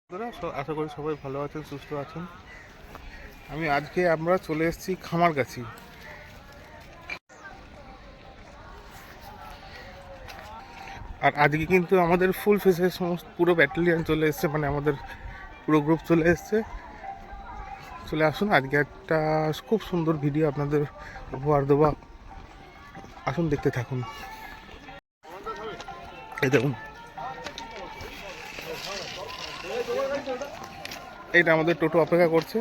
আশা করি সবাই ভালো আছেন, সুস্থ আছেন। আমরা চলে এসেছি খামারগাছি। আর আজকে কিন্তু আমাদের ফুল ফেসের সমস্ত পুরো ব্যাটালিয়ান চলে এসছে, মানে আমাদের পুরো গ্রুপ চলে এসছে। চলে আসুন, আজকে একটা খুব সুন্দর ভিডিও আপনাদের উপহার দেবো। আসুন, দেখতে থাকুন। এই দেখুন, এইটা আমাদের টোটো অপেক্ষা করছে।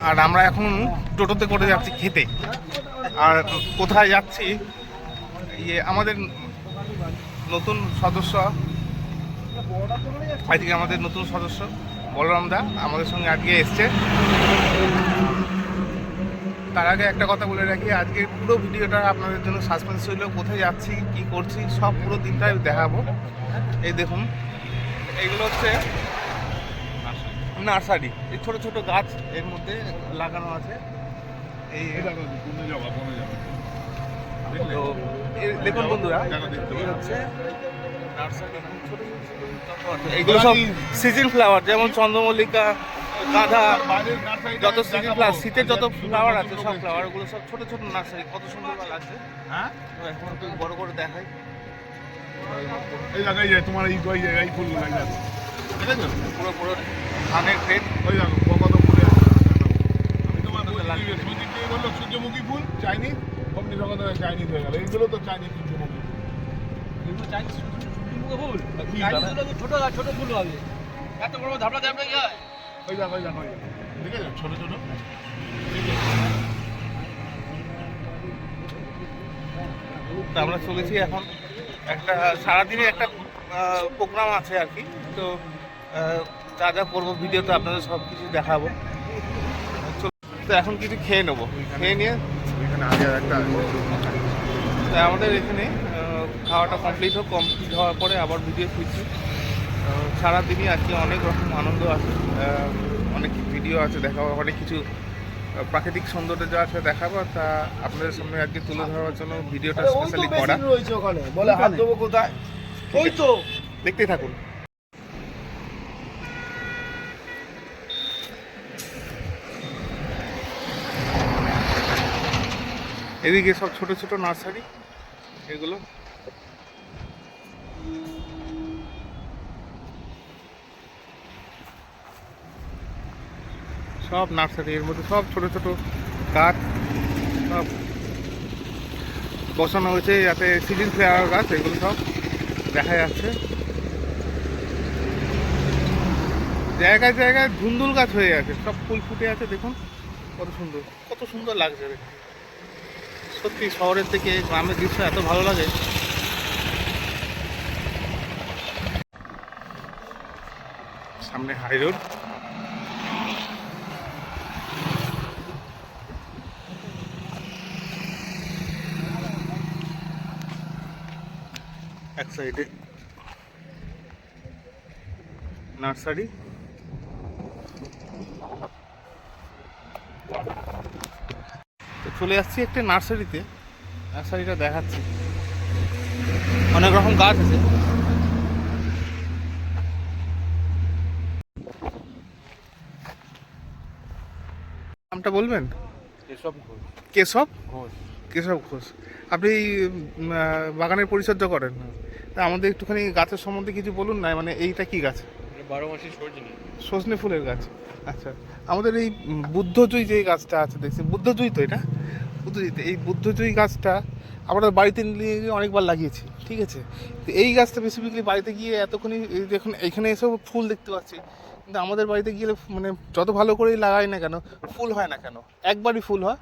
আর আমরা এখন টোটোতে করে যাচ্ছি খেতে। আর কোথায় যাচ্ছি, আমাদের নতুন সদস্য, আজকে আমাদের নতুন সদস্য বলরাম দা আমাদের সঙ্গে আজকে এসছে। তার আগে একটা কথা বলে রাখি, আজকের পুরো ভিডিওটা আপনাদের জন্য সাসপেন্স ছিল। কোথায় যাচ্ছি, কি করছি, সব পুরো দিনটাই দেখাবো। এই দেখুন, এইগুলো হচ্ছে নার্সারি। এই ছোট ছোট গাছ এর মধ্যে লাগানো আছে। এই দেখুন বন্ধুরা, এই হচ্ছে নার্সারি। এইগুলো সব সিজন ফ্লাওয়ার, যেমন চন্দ্রমল্লিকা, গাঁদা, যত সিজন ফ্লাওয়ার, শীতের যত ফ্লাওয়ার আছে সব ফ্লাওয়ার গুলো সব ছোট ছোট নার্সারি। কত সুন্দর লাগছে। হ্যাঁ, এখন একটু বড় করে দেখাই। এই লাগাই যায় তোমার এই ফুলগুলো লাগাই আছে, পুরো পুরো ধানের ক্ষেত। ওই দেখো কত ফুলে আছে। আমি তোমার বললো সূর্যমুখী ফুল চাইনিজ, অমনি জগৎ চাইনিজ হয়ে গেল। এইগুলো তো চাইনিজ সূর্যমুখী ফুল। এগুলো চাইনিজ সূর্যমুখী ফুল, চাইনিজ ছোট গাছ, ছোট ফুল হবে। এত বড় ধাপড়া ধাপড়া যায়। ওই দেখো দেখে যাও ছোট ছোট। আমরা চলেছি এখন, একটা সারাদিনে একটা প্রোগ্রাম আছে আর কি। তো যা যা করবো ভিডিওতে আপনাদের সব কিছু দেখাবো। তো এখন কিছু খেয়ে নেবো, খেয়ে নিয়ে এখানে আগে একটা তো আমাদের এখানে খাওয়াটা কমপ্লিট হওয়ার পরে আবার ভিডিও ফিরছি। সারাদিনই আজকে অনেক রকম আনন্দ আছে, অনেক ভিডিও আছে দেখাবো, অনেক কিছু প্রাকৃতিক সৌন্দর্য যা আছে দেখাবো। তা আপনাদের সামনে আজকে তুলে ধরার জন্য ভিডিওটা স্পেশালি করা। বলে হাত দেবো কোথায়? ওই তো দেখতেই থাকুন। এদিকে সব ছোট ছোট নার্সারি, এগুলো সব নার্সারি। এর মধ্যে সব ছোট ছোট গাছ সব বসানো হয়েছে, যাতে সিজন ফ্লাওয়ার গাছ এগুলো সব দেখা যাচ্ছে। জায়গায় জায়গায় ধুন্দুল গাছ হয়ে আছে, সব ফুল ফুটে আছে। দেখুন কত সুন্দর, কত সুন্দর লাগছে দেখতে। সত্যি শহরের থেকে গ্রামের দৃশ্য এত ভালো লাগে। সামনে হাই রোড, এক সাইডে নার্সারি। তো চলে আসছি একটা নার্সারিতে, নার্সারিটা দেখাচ্ছি। অনেক রকম গাছ আছে। নামটা বলবেন? কেশব ঘোষ। কেশব ঘোষ। কেশব ঘোষ। আপনি বাগানের পরিচর্যা করেন? তা আমাদের একটুখানি গাছের সম্বন্ধে কিছু বলুন না। মানে এইটা কি গাছ? 12 মাসি সজনে। সজনে ফুলের গাছ। আচ্ছা, আমাদের এই বুদ্ধজয়ী যে গাছটা আছে দেখছি, বুদ্ধজয়ী তো এটা, বুদ্ধজয়ী। এই বুদ্ধজয়ী গাছটা আমরা বাড়িতে নিয়ে গিয়ে অনেকবার লাগিয়েছি, ঠিক আছে। তো এই গাছটা স্পেসিফিকলি বাড়িতে গিয়ে এতক্ষণই দেখুন এখানে এসেও ফুল দেখতে পাচ্ছি, কিন্তু আমাদের বাড়িতে গেলে মানে যত ভালো করেই লাগাই না কেন ফুল হয় না কেন। একবারই ফুল হয়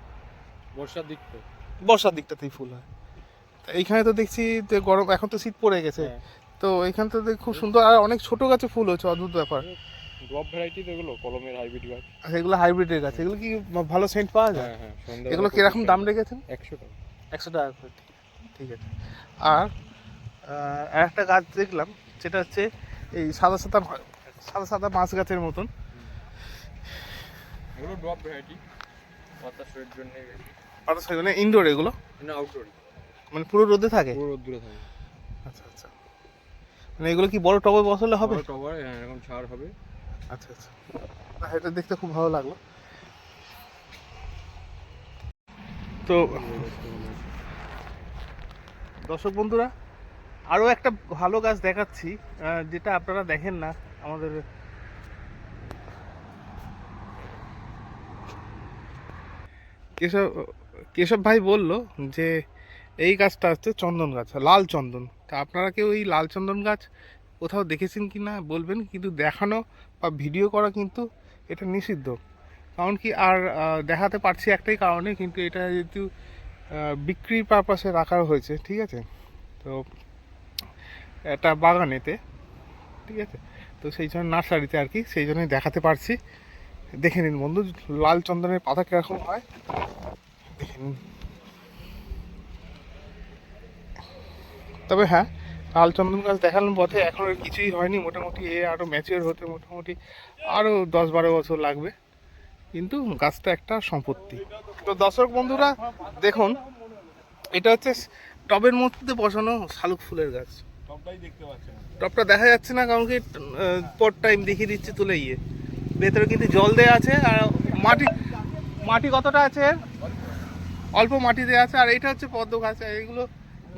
বর্ষার দিক তো, বর্ষার দিকটাতেই ফুল হয়। এইখানে তো দেখছি যে গরম, এখন তো শীত পড়ে গেছে। তো এইখানে তো খুব সুন্দর, আর অনেক ছোট গাছে ফুল হচ্ছে, অদ্ভুত ব্যাপার। ড্রপ ভ্যারাইটি এগুলো, কলমের হাইব্রিড গাছ। আচ্ছা, এগুলো হাইব্রিডের গাছ। এগুলো কি ভালো সেন্ট পাওয়া যায়? হ্যাঁ, এগুলো কিরকম দাম রেখেছেন? 100 টাকা। 100 টাকা করে, ঠিক আছে। আর একটা গাছ দেখলাম, যেটা হচ্ছে এই সাদা সাদা সাদা সাদা মাছ গাছের মতন। এগুলো ড্রপ ভ্যারাইটি, বাতাসের জন্য। বাতাস, মানে ইনডোর এগুলো না আউটডোর। মানে পুরো রোদে থাকে? পুরো রোদ দূরে থাকে। আচ্ছা আচ্ছা, মানে এগুলো কি বড় টবে বসালে হবে? বড় টবার, হ্যাঁ, এরকম ছাড় হবে। আচ্ছা আচ্ছা, না এটা দেখতে খুব ভালো লাগলো। তো দর্শক বন্ধুরা, আরও একটা ভালো গাছ দেখাচ্ছি, যেটা আপনারা দেখেন না। আমাদের কেশব কেশব ভাই বলল যে এই গাছটা হচ্ছে চন্দন গাছ, লাল চন্দন। তা আপনারা কেউ এই লাল চন্দন গাছ কোথাও দেখেছেন কি না বলবেন, কিন্তু দেখানো বা ভিডিও করা কিন্তু এটা নিষিদ্ধ। কারণ কি, আর দেখাতে পারছি একটাই কারণে, কিন্তু এটা যেহেতু বিক্রির পারপাসে রাখা হয়েছে, ঠিক আছে, তো একটা বাগানেতে, ঠিক আছে, তো সেই জন্য নার্সারিতে আর কি, সেই জন্যই দেখাতে পারছি। দেখে নিন বন্ধু, লাল চন্দনের পাতা কীরকম হয় দেখে নিন। তবে হ্যাঁ, লাল চন্দন গাছ দেখালাম পথে, এখন আর কিছুই হয়নি, মোটামুটি আরও ম্যাচিওর হতে মোটামুটি আরও 10-12 বছর লাগবে, কিন্তু গাছটা একটা সম্পত্তি। তো দর্শক বন্ধুরা দেখুন, এটা হচ্ছে টবের মধ্যে বসানো শালুক ফুলের গাছ। সবটাই দেখতে পাচ্ছেন। টবটা দেখা যাচ্ছে না, কারণ কি পর টাইম দেখিয়ে দিচ্ছে তুলে গিয়ে। ভেতরে কিন্তু জল দেওয়া আছে, আর মাটি মাটি কতটা আছে, অল্প মাটি দেওয়া আছে। আর এটা হচ্ছে পদ্ম গাছ, আর এগুলো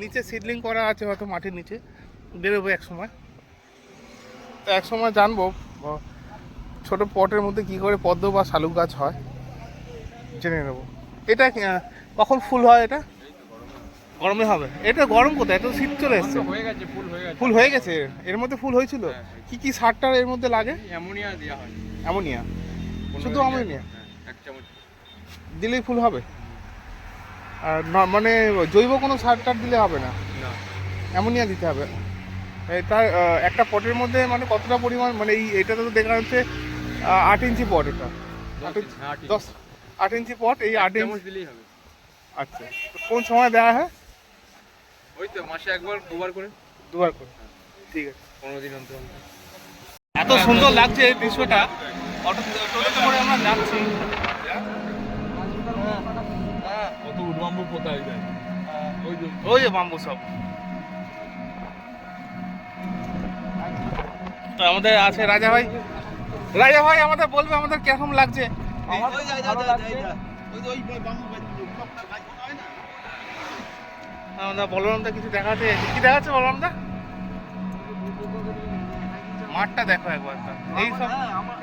নিচে সিডলিং করা আছে, হয়তো মাটির নিচে বেরোবো এক সময়। তো এক সময় জানবো ছোট পটের মধ্যে কি করে পদ্ম বা শালুক গাছ হয়, জেনে নেব। এটা কখন ফুল হয়? এটা গরমে হবে। এটা গরম কোথায়, এত শীত চলে এসছে। হয়ে গেছে, ফুল হয়ে গেছে। ফুল হয়ে গেছে, এর মধ্যে ফুল হয়েছিল। হ্যাঁ, হয়েছে। কি কি সারটার এর মধ্যে লাগে? অ্যামোনিয়া দেওয়া হয়। অ্যামোনিয়া? শুধু অ্যামোনিয়া হ্যাঁ, 1 চামচ দিলেই ফুল হবে? আর মানে জৈব কোনো সার টার দিলে হবে না, না। অ্যামোনিয়া দিতে হবে। তার একটা পটের মধ্যে মানে কতটা পরিমাণ, মানে এইটা তো দেখা যাচ্ছে 8 ইঞ্চি পট, এটা 8 ইঞ্চি পট, এই 8 চামচ ইঞ্চি। দিলেই হবে। আচ্ছা, তো কোন সময় দেওয়া হয়? ওই তো মাসে একবার, দুবার করে। দুবার করে, ঠিক আছে। 15 দিন অন্তর অন্তর। এত সুন্দর লাগছে এই দৃশ্যটা, টোটোতে করে আমরা যাচ্ছি। কত উদ্বাম্ব কোথায় যায়, ওই যে ওই যে বাম্বু সব। তো আমাদের আছে রাজা ভাই। রাজা ভাই আমাদের বলবে আমাদের কিরকম লাগছে। আমাদের বলরামদা কিছু দেখাচ্ছে, কি দেখাচ্ছে বলরামদা? মাঠটা দেখো একবার, এই সব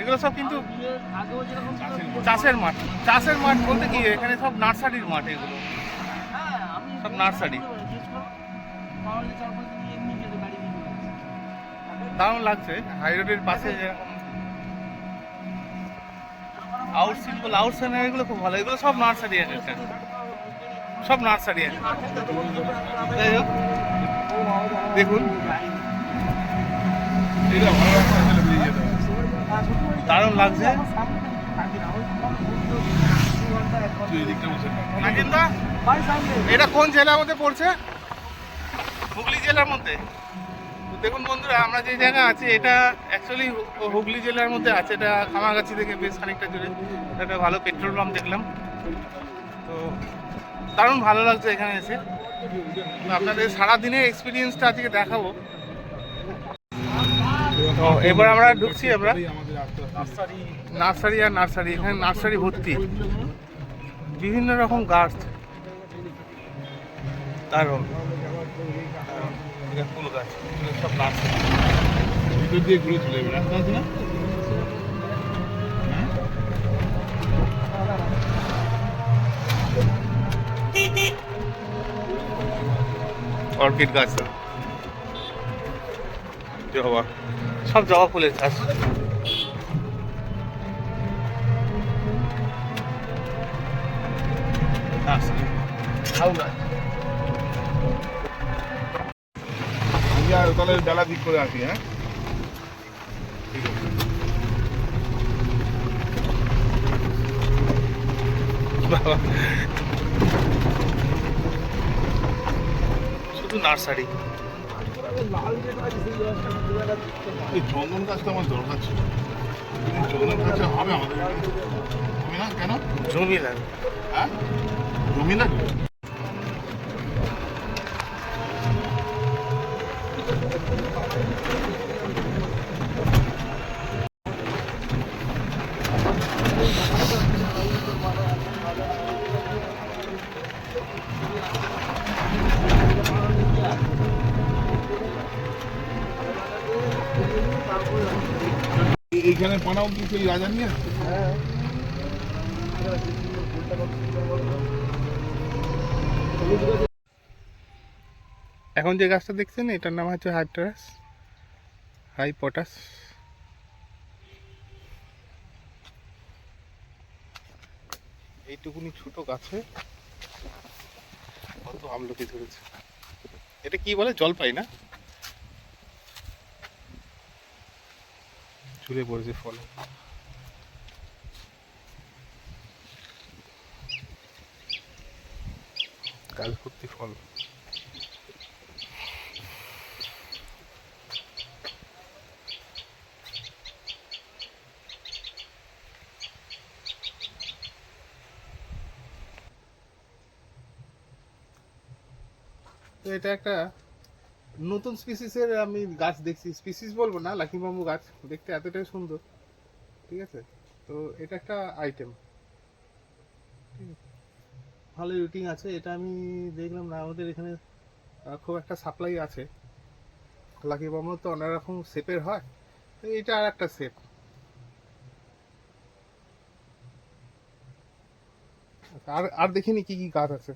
এগুলো সব কিন্তু চাষের মাঠ। চাষের মাঠ বলতে কি, এখানে সব নার্সারির মাঠ, এগুলো সব নার্সারি। দারুণ লাগছে, হাই রোডের পাশে যেরকম আউটসাইড এগুলো খুব ভালো। এগুলো সব নার্সারি আছে, সব নার্সারি আছে। যাই হোক, দেখুন এটা ভালো লাগছে, আসলে বেরিয়ে যেতে হবে। দারুণ লাগছে। তুই এদিকটা বসে থাক। নাজিন্দা, এটা কোন জেলার মধ্যে পড়ছে? হুগলি জেলার মধ্যে। তো দেখুন বন্ধুরা, আমরা যে জায়গা আছি এটা অ্যাকচুয়ালি হুগলি জেলার মধ্যে আছে। এটা কামারগাছি থেকে বেশ খানিকটা দূরে। একটা ভালো পেট্রোল পাম্প দেখলাম, তো দারুণ ভালো লাগছে এখানে এসে। তো আপনাদের সারাদিনের এক্সপিরিয়েন্সটা আজকে দেখাবো। তো এবার আমরা ঢুকছি, আমরা আমাদের আস্তে আস্তে নার্সারি। আর নার্সারি, এখানে নার্সারি ভর্তি, বিভিন্ন রকম গাছ। দারুণ ফুল গাছ, সব নার্সারি। ভিতর দিয়ে ঘুরে চলে যাবে, রাস্তা আছে না? অর্কিড গাছ, জবা, সব জবা ফুলের গাছ। তাহলে বেলা দিক করে আসি। হ্যাঁ, শুধু নার্সারি। এই চন্দন গাছটা আমার দরকার ছিল। চন্দন গাছটা হবে আমাদের, হবে না কেন? জমি লাগে। হ্যাঁ, জমি লাগবে। এইখানে পানাও কি সেই রাজার নিয়ে আসছে? হ্যাঁ এখন যে গাছটা দেখছেন এটার নাম হচ্ছে হাইপটারাস, হাই পটাস। এইটুকুনি ছোট গাছে কত আমলকি ধরেছে। এটা কি বলে, জলপাই না? ঝুলে পড়েছে ফল। গাছ ভর্তি ফল। তো এটা একটা নতুন স্পিসিসের আমি গাছ দেখছি, স্পিসিস বলবো না, লাকি বাম্বু গাছ দেখতে এতটাই সুন্দর, ঠিক আছে। তো এটা একটা আইটেম, ভালো রুটিং আছে। এটা আমি দেখলাম না আমাদের এখানে খুব একটা সাপ্লাই আছে। লাকি বাম্বু তো অনেক রকম শেপের হয়, তো এটা আর একটা শেপ। আর আর দেখিনি কি কি গাছ আছে।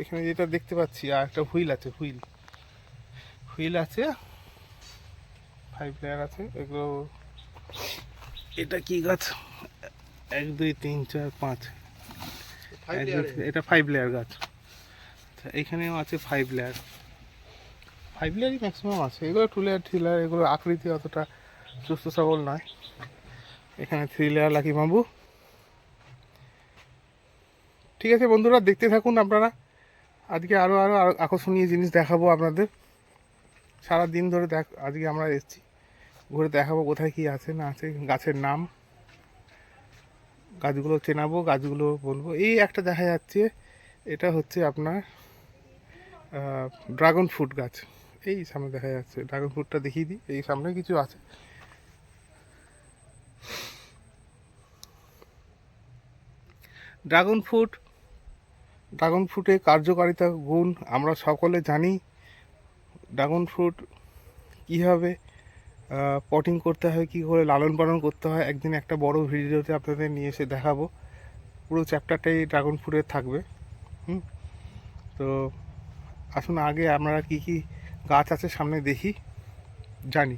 এখানে যেটা দেখতে পাচ্ছি আর একটা হুইল আছে, হুইল হুইল আছে, 5 লেয়ার আছে এগুলো। এটা কি গাছ? 1 2 3 4 5, এটা 5 লেয়ার গাছ। আচ্ছা এখানেও আছে 5 লেয়ার, 5 লেয়ারই ম্যাক্সিমাম আছে। এগুলো 2 লেয়ার 3 লেয়ার, এগুলো আকৃতি অতটা সুস্থ সবল নয়। এখানে 3 লেয়ার লাকি বাম্বু। ঠিক আছে বন্ধুরা, দেখতে থাকুন আপনারা। আজকে আরও আরও আকর্ষণীয় জিনিস দেখাবো আপনাদের। সারা দিন ধরে আজকে আমরা এসেছি, ঘুরে দেখাবো কোথায় কি আছে না আছে, গাছের নাম, গাছগুলো চেনাবো, গাছগুলো বলবো। এই একটা দেখা যাচ্ছে, এটা হচ্ছে আপনার ড্রাগন ফ্রুট গাছ। এই সামনে দেখা যাচ্ছে, ড্রাগন ফ্রুটটা দেখিয়ে দিই। এই সামনে কিছু আছে, ড্রাগন ফ্রুট। ড্রাগন ফ্রুটের কার্যকারিতা গুণ আমরা সকলে জানি। ড্রাগন ফ্রুট কীভাবে পটিং করতে হয়, কী করে লালন পালন করতে হয়, একদিন একটা বড় ভিডিওতে আপনাদের নিয়ে এসে দেখাবো। পুরো চ্যাপ্টারটাই ড্রাগন ফ্রুটের থাকবে। তো আসুন আগে আমরা কি কি গাছ আছে সামনে দেখি, জানি।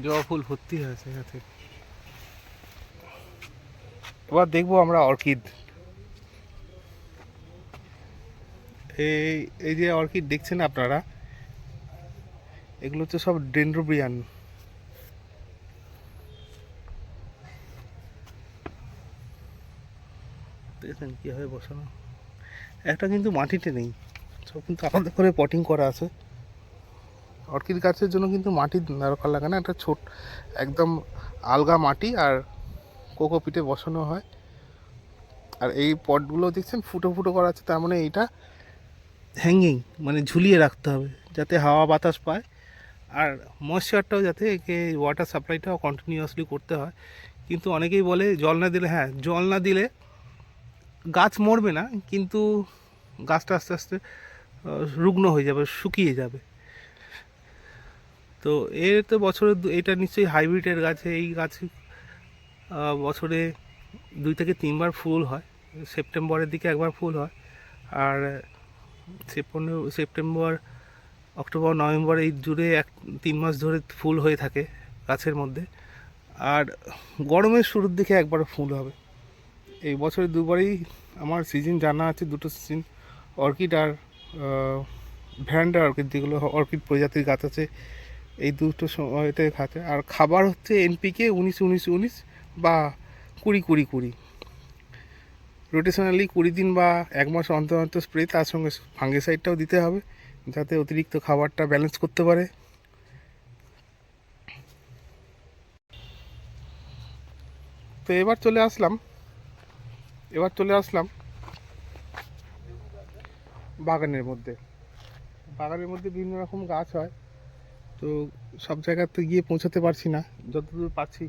জবা ফুল ভর্তি হয়েছে গাছে। এবার দেখবো আমরা অর্কিড। এই এই যে অর্কিড দেখছেন আপনারা, এগুলো হচ্ছে সব ডেনড্রোবিয়ান। দেখেছেন কীভাবে বসানো, একটা কিন্তু মাটিতে নেই, সব কিন্তু আলাদা করে পটিং করা আছে। অর্কিড গাছের জন্য কিন্তু মাটি দরকার লাগে না, একটা ছোট একদম আলগা মাটি আর কোকোপিটে বসানো হয়। আর এই পটগুলো দেখছেন ফুটো ফুটো করা আছে, তার মানে এইটা হ্যাঙ্গিং, মানে ঝুলিয়ে রাখতে হবে যাতে হাওয়া বাতাস পায়, আর ময়েশ্চারটাও যাতে একে ওয়াটার সাপ্লাইটাও কন্টিনিউয়াসলি করতে হয়। কিন্তু অনেকেই বলে জল না দিলে, হ্যাঁ জল না দিলে গাছ মরবে না, কিন্তু গাছটা আস্তে আস্তে রুগ্ন হয়ে যাবে, শুকিয়ে যাবে। তো এর তো বছরে এটা নিশ্চয়ই হাইব্রিডের গাছে, এই গাছে বছরে 2 থেকে 3 বার ফুল হয়। সেপ্টেম্বরের দিকে একবার ফুল হয়, আর সেপ্টেম্বর অক্টোবর নভেম্বর এই জুড়ে 3 মাস ধরে ফুল হয়ে থাকে গাছের মধ্যে। আর গরমের শুরুর দিকে একবার ফুল হবে। এই বছরে 2বারই আমার সিজন জানা আছে, 2টো সিজন। অর্কিড আর ভ্যারান্ডা অর্কিড, যেগুলো অর্কিড প্রজাতির গাছ আছে, এই 2টো সময়তে খাচ্ছে। আর খাবার হচ্ছে এনপিকে 19-19-19 বা 20-20-20, রোটেশনালি 20 দিন বা 1 মাস অন্তর অন্তর স্প্রে, তার সঙ্গে ফাঙ্গিসাইডটাও দিতে হবে যাতে অতিরিক্ত খাবারটা ব্যালেন্স করতে পারে। তো এবার চলে আসলাম এবার চলে আসলাম বাগানের মধ্যে। বাগানের মধ্যে বিভিন্ন রকম গাছ হয়, তো সব জায়গাতে গিয়ে পৌঁছাতে পারছি না, যতদূর পাচ্ছি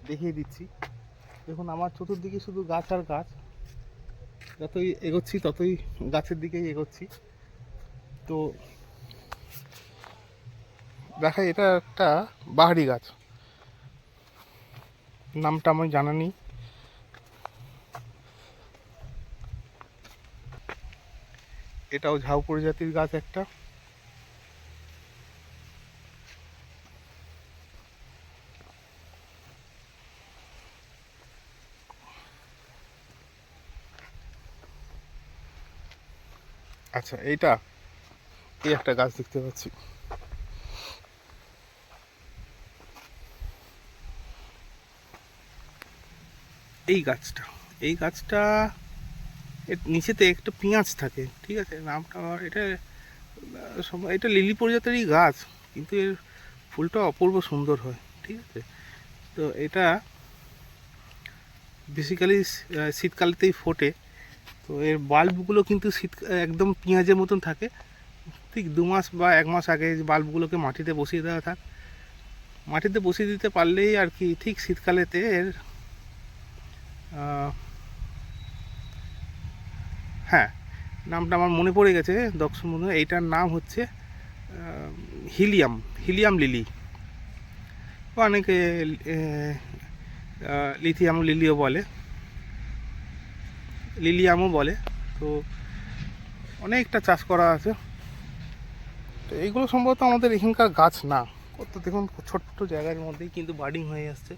দেখিয়ে দিচ্ছি। দেখুন আমার চতুর্দিকে শুধু গাছ আর গাছ, যতই এগোচ্ছি ততই গাছের দিকেই এগোচ্ছি। তো দেখা, এটা একটা বাহারি গাছ, নামটা আমার জানা নেই। এটাও ঝাউ প্রজাতির গাছ একটা। আচ্ছা, এই একটা গাছ দেখতে পাচ্ছি। এই গাছটা এর নিচেতে একটা পেঁয়াজ থাকে, ঠিক আছে, নামটা আমার এটা লিলি প্রজাতিরই গাছ, কিন্তু এর ফুলটা অপূর্ব সুন্দর হয়, ঠিক আছে। তো এটা বেসিক্যালি শীতকালেতেই ফোটে। তো এর বাল্বগুলো কিন্তু একদম পেঁয়াজের মতন থাকে। ঠিক 2 মাস বা 1 মাস আগে বাল্বগুলোকে মাটিতে বসিয়ে দেওয়া থাক, মাটিতে বসিয়ে দিতে পারলেই আর কি ঠিক শীতকালেতে এর হ্যাঁ, নামটা আমার মনে পড়ে গেছে দর্শক বন্ধু, এইটার নাম হচ্ছে হিলিয়াম লিলি, অনেকে লিথিয়াম লিলিও বলে, লিলিয়ামও বলে। তো অনেকটা চাষ করা আছে। তো এইগুলো সম্ভবত আমাদের এখানকার গাছ না, কত দেখুন ছোট্ট জায়গার মধ্যেই কিন্তু বার্ডিং হয়ে আসছে।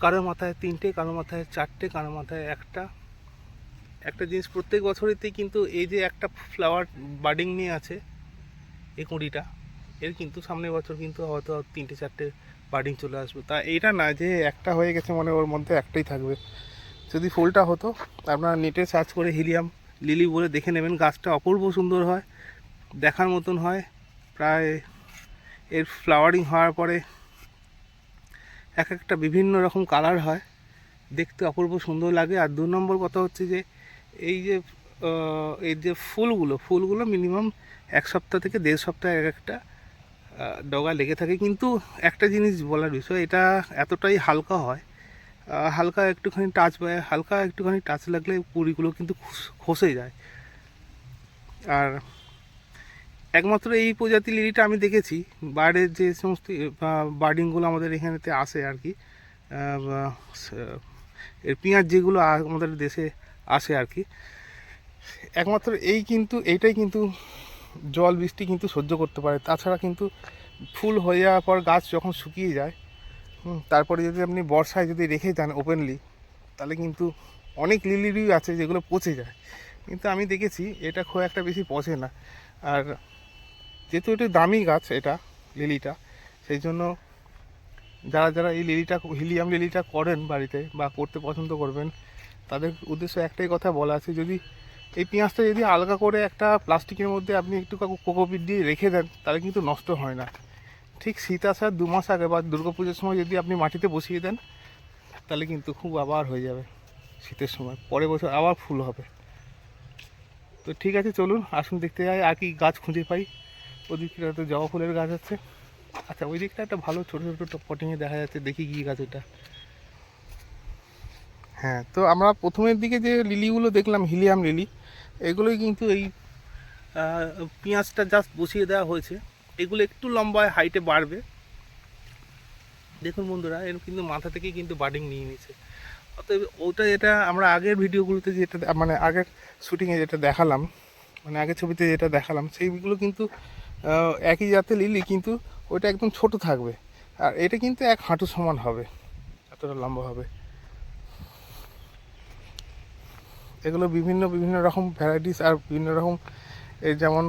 কারো মাথায় 3টে, কারো মাথায় 4টে, কারো মাথায় একটা জিনিস প্রত্যেক বছরেতেই কিন্তু এই যে একটা ফ্লাওয়ার বার্ডিং নিয়ে আছে এই কুঁড়িটা, এর কিন্তু সামনের বছর কিন্তু হয়তো 3টে 4টে বার্ডিং চলে আসবে। তা এইটা না যে একটা হয়ে গেছে মানে ওর মধ্যে একটাই থাকবে। যদি ফুলটা হতো, আপনারা নেটে সার্চ করে হিলিয়াম লিলি বলে দেখে নেবেন, গাছটা অপূর্ব সুন্দর হয়, দেখার মতন হয়। প্রায় এর ফ্লাওয়ারিং হওয়ার পরে একটা বিভিন্ন রকম কালার হয়, দেখতে অপূর্ব সুন্দর লাগে। আর 2 নম্বর কথা হচ্ছে যে এই যে ফুলগুলো মিনিমাম 1 সপ্তাহ থেকে 1.5 সপ্তাহ একটা ডগা লেগে থাকে। কিন্তু একটা জিনিস বলার বিষয়, এটা এতটাই হালকা হয়, হালকা একটুখানি টাচ লাগলে কুড়িগুলো কিন্তু খসে যায়। আর একমাত্র এই প্রজাতি লিলিটা আমি দেখেছি, বাইরের যে সমস্ত বার্ডিংগুলো আমাদের এখানেতে আসে আর কি, এর পেঁয়াজ যেগুলো আমাদের দেশে আসে আর কি, একমাত্র এইটাই কিন্তু জল বৃষ্টি কিন্তু সহ্য করতে পারে। তাছাড়া কিন্তু ফুল হয়ে যাওয়ার পর গাছ যখন শুকিয়ে যায়, তারপরে যদি আপনি বর্ষায় যদি রেখে যান ওপেনলি, তাহলে কিন্তু অনেক লিলিরই আছে যেগুলো পচে যায়। কিন্তু আমি দেখেছি এটা খুব একটা বেশি পচে না। আর যেহেতু এটা দামি গাছ, এটা লিলিটা, সেই জন্য যারা এই হিলিয়াম লিলিটা করেন বাড়িতে বা করতে পছন্দ করবেন, তাদের উদ্দেশ্যে একটাই কথা বলা আছে, যদি এই পেঁয়াজটা যদি আলগা করে একটা প্লাস্টিকের মধ্যে আপনি একটু কোকোপিট দিয়ে রেখে দেন, তাহলে কিন্তু নষ্ট হয় না। ঠিক শীত আসার 2 মাস আগে বা দুর্গাপুজোর সময় যদি আপনি মাটিতে বসিয়ে দেন, তাহলে কিন্তু খুব আবার হয়ে যাবে শীতের সময়, পরের বছর আবার ফুল হবে। তো ঠিক আছে, চলুন আসুন দেখতে যাই আর কি গাছ খুঁজে পাই। ওদিকটা তো জবা ফুলের গাছ আছে। আচ্ছা, ওই দিকটা একটা ভালো ছোটো ছোটো পটিংয়ে দেখা যাচ্ছে, দেখি কী গাছ এটা। হ্যাঁ, তো আমরা প্রথমের দিকে যে লিলিগুলো দেখলাম হিলিয়াম লিলি, এগুলোই কিন্তু এই পেঁয়াজটা জাস্ট বসিয়ে দেওয়া হয়েছে। এগুলো একটু লম্বায় হাইটে বাড়বে। দেখুন বন্ধুরা, এর কিন্তু মাথা থেকেই কিন্তু বার্ডিং নিয়ে নিয়েছে। অতএব এটা আমরা আগের ভিডিওগুলোতে যেটা মানে আগের শ্যুটিংয়ে যেটা দেখালাম, মানে আগের ছবিতে যেটা দেখালাম, সেইগুলো কিন্তু একই জাতের লিলি, কিন্তু ওইটা একদম ছোট থাকবে, আর এটা কিন্তু 1 হাঁটু সমান হবে, এতটা লম্বা হবে। এগুলো বিভিন্ন রকম ভ্যারাইটিস আর বিভিন্ন রকম, এই যেমন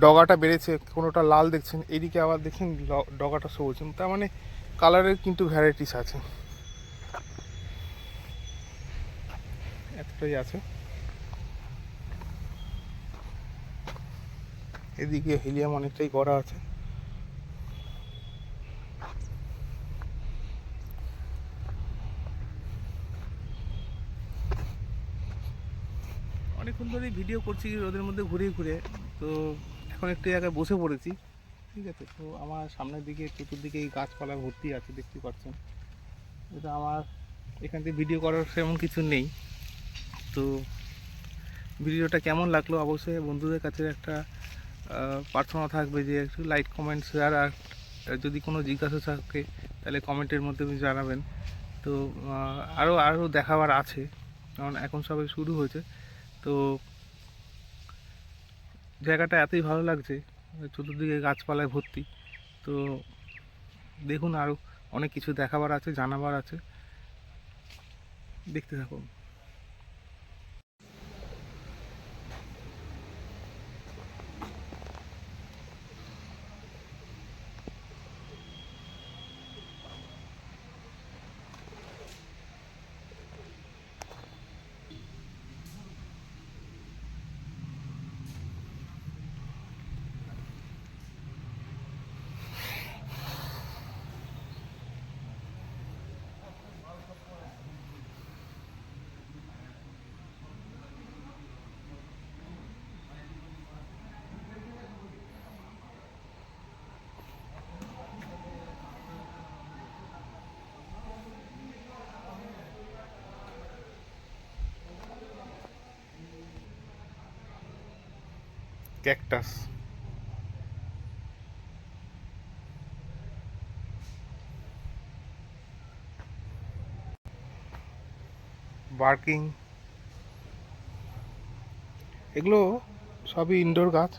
ডগাটা বেড়েছে, কোনোটা লাল দেখছেন, এইদিকে আবার দেখছেন ডগাটা সবুজ, তার মানে কালারের কিন্তু ভ্যারাইটিস আছে, এতটাই আছে। এদিকে হিলিয়াম অনেকটাই করা আছে। ভিডিও করছি রোদের মধ্যে ঘুরে ঘুরে, তো এখন একটু জায়গায় বসে পড়েছি, ঠিক আছে। তো আমার সামনের দিকে চতুর্দিকে এই গাছপালা ভর্তি আছে, দেখতে পাচ্ছেন। এটা আমার এখান থেকে ভিডিও করার সেমন কিছু নেই। তো ভিডিওটা কেমন লাগলো অবশ্যই বন্ধুদের কাছে একটা প্রার্থনা থাকবে যে একটু লাইক, কমেন্ট, শেয়ার, আর যদি কোনো জিজ্ঞাসা থাকে তাহলে কমেন্টের মধ্যে জানাবেন। তো আরও দেখাবার আছে, কারণ এখন সবে শুরু হয়েছে। তো জায়গাটা এতই ভালো লাগছে, চতুর্দিকে গাছপালায় ভর্তি। তো দেখুন, আরও অনেক কিছু দেখাবার আছে, জানাবার আছে, দেখতে থাকুন। ক্যাকটাস, বার্কিং, এগুলো সবই ইনডোর গাছ।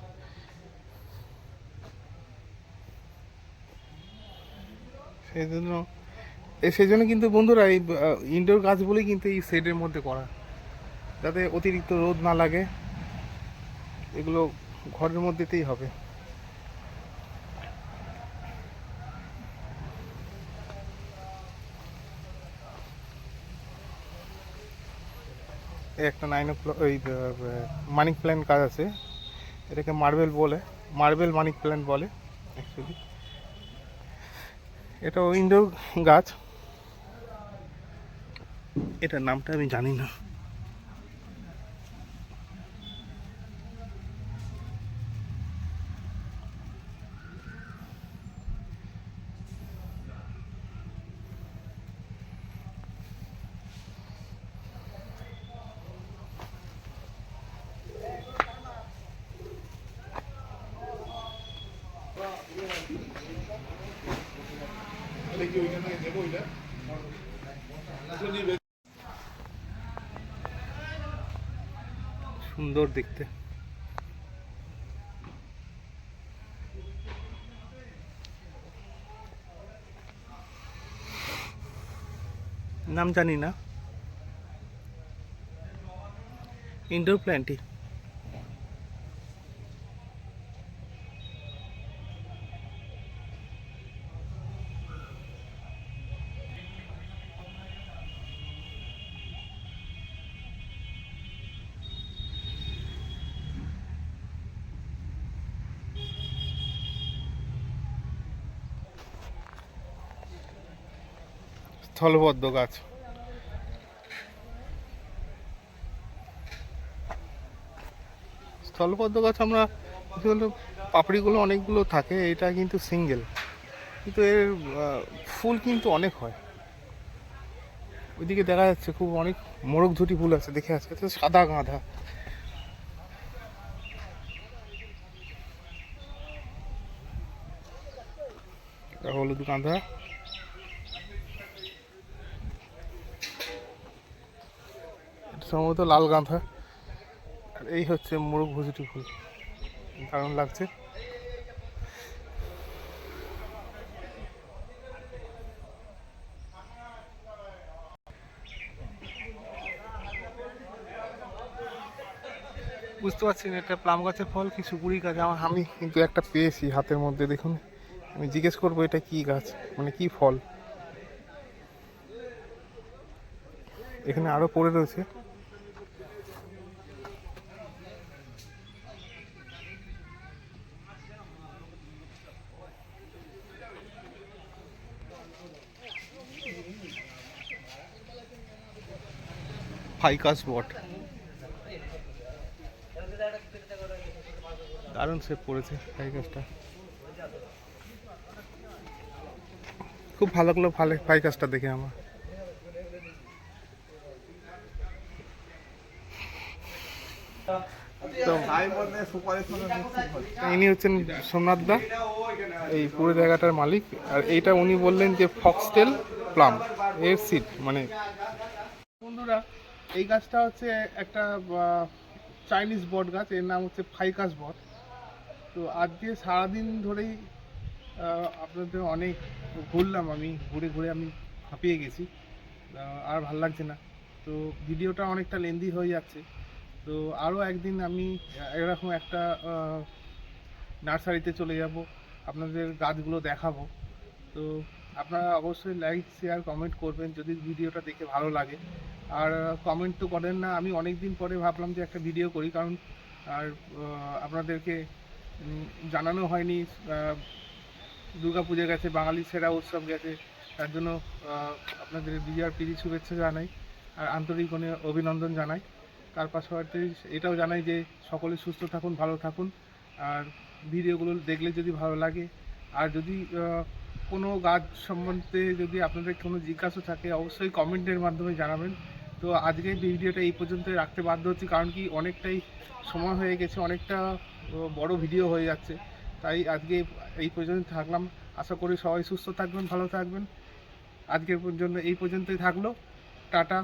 সেই জন্য কিন্তু বন্ধুরা এই ইনডোর গাছ বলেই কিন্তু এই শেডের মধ্যে করা, যাতে অতিরিক্ত রোদ না লাগে। এগুলো ঘরের মধ্যেতেই হবে। একটা ওই মানি প্ল্যান্ট গাছ আছে, এটাকে মার্বেল মানি প্ল্যান্ট বলে অ্যাকচুয়ালি। এটা ইনডোর গাছ, এটার নামটা আমি জানি না। সুন্দর দেখতে। নাম জানি না, ইনডোর প্ল্যান্টই। স্থলবদ্ধ গাছ, স্থলবদ্ধ গাছ আমরা পাপড়িগুলো অনেকগুলো থাকে, এটা কিন্তু সিঙ্গেল, কিন্তু এর ফুল কিন্তু অনেক হয়। ওইদিকে দেখা যাচ্ছে খুব অনেক মোরগ ঝুটি ফুল আছে, দেখে আছে, সাদা গাঁদা, হলুদ গাঁদা, সম্ভবত লাল গাঁদা, আর এই হচ্ছে মোরগ ঝুটি ফুল, দারুণ লাগছে। বুঝতে পারছি না এটা প্লাম গাছের ফল কি সুপুরি গাছ। আমি কিন্তু একটা পেয়েছি হাতের মধ্যে, দেখুন। আমি জিজ্ঞেস করবো এটা কি গাছ, মানে কি ফল। এখানে আরো পড়ে রয়েছে। ফাইকাস বট, দারুণ শেপ পড়েছে পাই কাজটা, খুব ভালো লাগলো পাই কাজটা দেখে আমার। তো ইনি হচ্ছেন সোমনাথ দা, এই পুরো জায়গাটার মালিক। আর এইটা উনি বললেন যে ফক্সটেল প্লাম এর সিড, মানে বন্ধুরা এই গাছটা হচ্ছে একটা চাইনিজ বট গাছ, এর নাম হচ্ছে ফাইকাস বট। তো আজকে সারাদিন ধরেই আপনাদের অনেক ঘুরলাম, আমি ঘুরে ঘুরে আমি হাঁপিয়ে গেছি, আর ভাল লাগছে না। তো ভিডিওটা অনেকটা লেন্দি হয়ে যাচ্ছে। তো আরও একদিন আমি এরকম একটা নার্সারিতে চলে যাব, আপনাদের গাছগুলো দেখাবো। তো আপনারা অবশ্যই লাইক শেয়ার কমেন্ট করবেন যদি ভিডিওটা দেখে ভালো লাগে। আর কমেন্ট তো করেন না, আমি অনেক দিন পরে ভাবলাম যে একটা ভিডিও করি, কারণ আর আপনাদেরকে জানানো হয়নি। দুর্গা পুজো গেছে, বাঙালির সেরা উৎসব গেছে, তার জন্য আপনাদের বিজয়ার প্রীতি শুভেচ্ছা জানাই আর আন্তরিক অভিনন্দন জানাই। তার পাশাপাশি এটাও জানাই যে সকলে সুস্থ থাকুন, ভালো থাকুন। আর ভিডিওগুলো দেখলে যদি ভালো লাগে, আর যদি কোনো গাছ সম্বন্ধে যদি আপনাদের কোনো জিজ্ঞাসা থাকে অবশ্যই কমেন্টের মাধ্যমে জানাবেন। তো আজকে ভিডিওটা এই পর্যন্ত রাখতে বাধ্য হচ্ছি, কারণ কি অনেকটাই সময় হয়ে গেছে, অনেকটা বড় ভিডিও হয়ে যাচ্ছে, তাই আজকে এই পর্যন্ত থাকলাম। আশা করি সবাই সুস্থ থাকবেন, ভালো থাকবেন। আজকের জন্য এই পর্যন্তই থাকলো, টাটা।